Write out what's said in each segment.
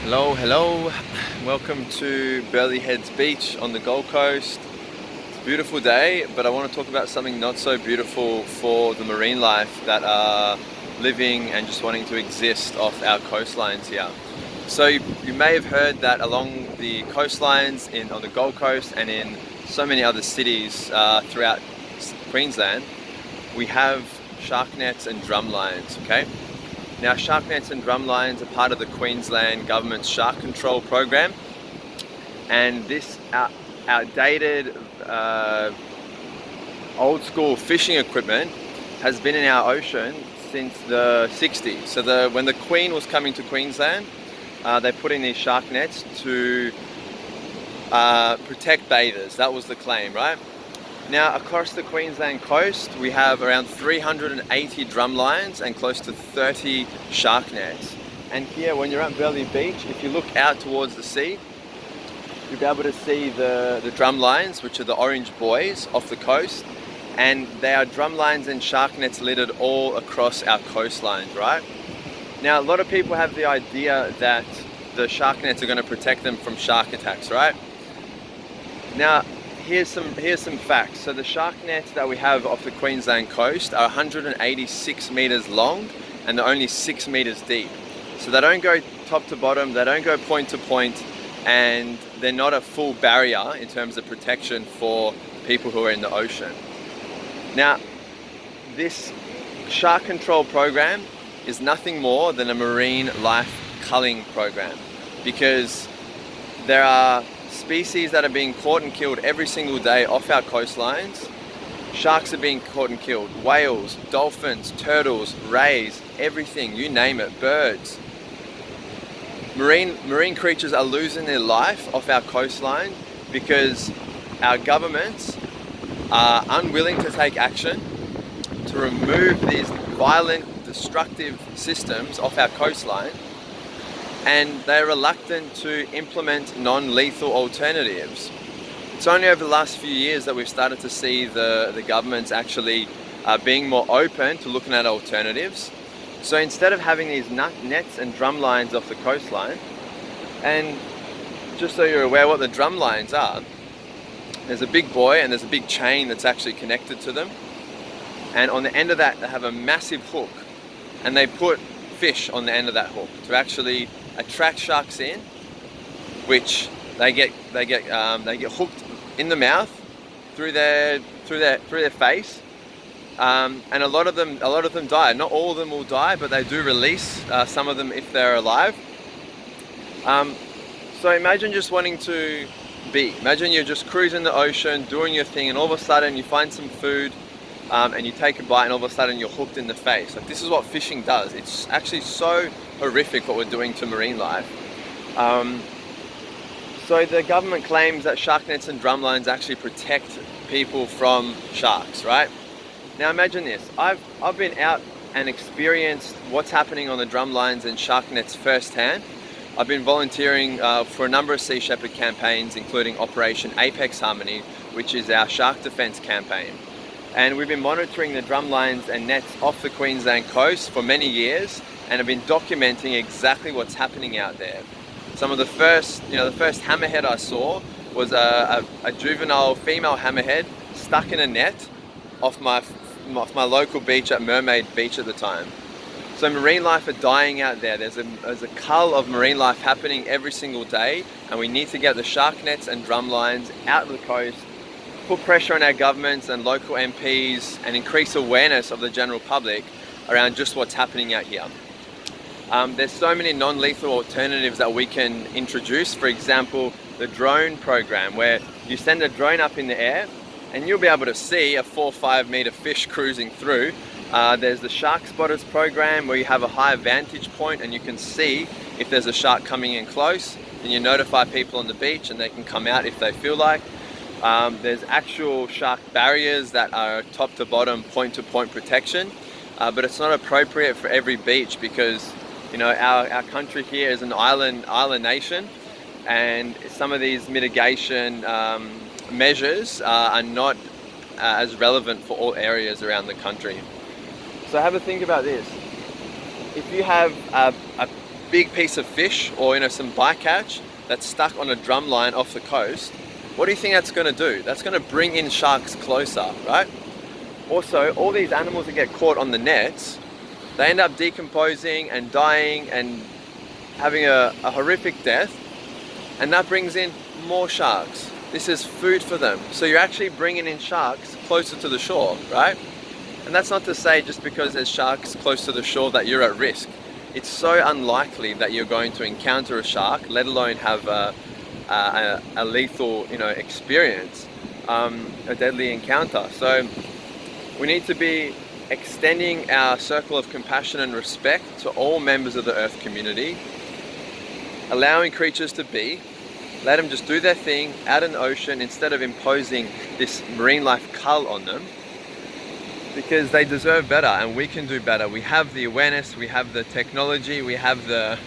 Hello, welcome to Burleigh Heads Beach on the Gold Coast. It's a beautiful day, but I want to talk about something not so beautiful for the marine life that are living and just wanting to exist off our coastlines here. So you may have heard that along the coastlines on the Gold Coast and in so many other cities throughout Queensland, we have shark nets and drumlines, okay? Now, shark nets and drumlines are part of the Queensland government's shark control program, and this outdated, old school fishing equipment has been in our ocean since the 60s. So when the Queen was coming to Queensland, they put in these shark nets to protect bathers. That was the claim, right? Now, across the Queensland coast, we have around 380 drumlines and close to 30 shark nets. And here, when you're at Burleigh Beach, if you look out towards the sea, you'll be able to see the drumlines, which are the orange buoys off the coast. And they are drumlines and shark nets littered all across our coastlines, right? Now, a lot of people have the idea that the shark nets are going to protect them from shark attacks, right? Now, here's some facts. So the shark nets that we have off the Queensland coast are 186 meters long and they're only 6 meters deep. So they don't go top to bottom, they don't go point to point, and they're not a full barrier in terms of protection for people who are in the ocean. Now, this shark control program is nothing more than a marine life culling program, because there are species that are being caught and killed every single day off our coastlines. Sharks are being caught and killed, whales, dolphins, turtles, rays, everything, you name it, birds. Marine creatures are losing their life off our coastline because our governments are unwilling to take action to remove these violent, destructive systems off our coastline, and they're reluctant to implement non-lethal alternatives. It's only over the last few years that we've started to see the governments actually being more open to looking at alternatives. So instead of having these nets and drum lines off the coastline, and just so you're aware what the drum lines are, there's a big buoy and there's a big chain that's actually connected to them. And on the end of that, they have a massive hook, and they put fish on the end of that hook to actually attract sharks in, which they get hooked in the mouth through their face, and a lot of them die. Not all of them will die, but they do release some of them if they're alive. So imagine just imagine you're just cruising the ocean, doing your thing, and all of a sudden you find some food, and you take a bite, and all of a sudden you're hooked in the face. Like, this is what fishing does. It's actually so horrific what we're doing to marine life. So the government claims that shark nets and drumlines actually protect people from sharks, right? Now imagine this. I've been out and experienced what's happening on the drumlines and shark nets firsthand. I've been volunteering for a number of Sea Shepherd campaigns, including Operation Apex Harmony, which is our shark defense campaign. And we've been monitoring the drumlines and nets off the Queensland coast for many years, and have been documenting exactly what's happening out there. Some of the first hammerhead I saw was a juvenile female hammerhead stuck in a net off my local beach at Mermaid Beach at the time. So marine life are dying out there. There's a cull of marine life happening every single day, and we need to get the shark nets and drumlines out of the coast, put pressure on our governments and local MPs, and increase awareness of the general public around just what's happening out here. There's so many non-lethal alternatives that we can introduce. For example, the drone program, where you send a drone up in the air and you'll be able to see a 4 or 5 meter fish cruising through. There's the shark spotters program, where you have a high vantage point and you can see if there's a shark coming in close, and you notify people on the beach and they can come out if they feel like. There's actual shark barriers that are top to bottom, point to point protection, but it's not appropriate for every beach because our country here is an island nation, and some of these mitigation measures are not as relevant for all areas around the country. So have a think about this. If you have a big piece of fish or some bycatch that's stuck on a drum line off the coast, what do you think that's going to do? That's going to bring in sharks closer, right? Also, all these animals that get caught on the nets, they end up decomposing and dying and having a horrific death, and that brings in more sharks. This is food for them. So you're actually bringing in sharks closer to the shore, right? And that's not to say just because there's sharks close to the shore that you're at risk. It's so unlikely that you're going to encounter a shark, let alone have a lethal, experience, a deadly encounter. So we need to be extending our circle of compassion and respect to all members of the Earth community, allowing creatures to be, let them just do their thing out in the ocean instead of imposing this marine life cull on them, because they deserve better and we can do better. We have the awareness, we have the technology, we have the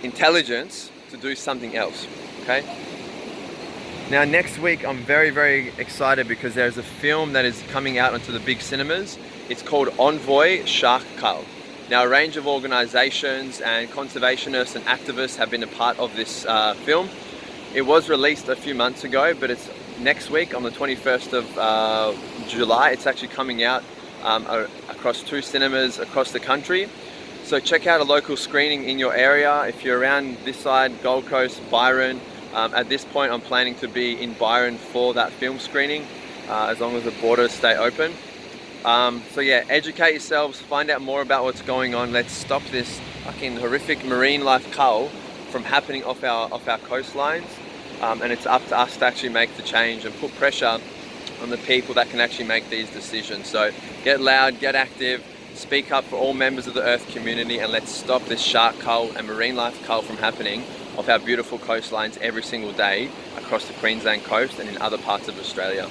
intelligence to do something else, okay? Now next week I'm very, very excited because there's a film that is coming out onto the big cinemas. It's called Envoy, Shark Cull. Now a range of organizations and conservationists and activists have been a part of this film. It was released a few months ago, but it's next week on the 21st of July. It's actually coming out across 2 cinemas across the country. So check out a local screening in your area. If you're around this side, Gold Coast, Byron, at this point I'm planning to be in Byron for that film screening, as long as the borders stay open. So yeah, educate yourselves, find out more about what's going on. Let's stop this fucking horrific marine life cull from happening off our coastlines, and it's up to us to actually make the change and put pressure on the people that can actually make these decisions. So get loud, get active, speak up for all members of the Earth community, and let's stop this shark cull and marine life cull from happening off our beautiful coastlines every single day across the Queensland coast and in other parts of Australia.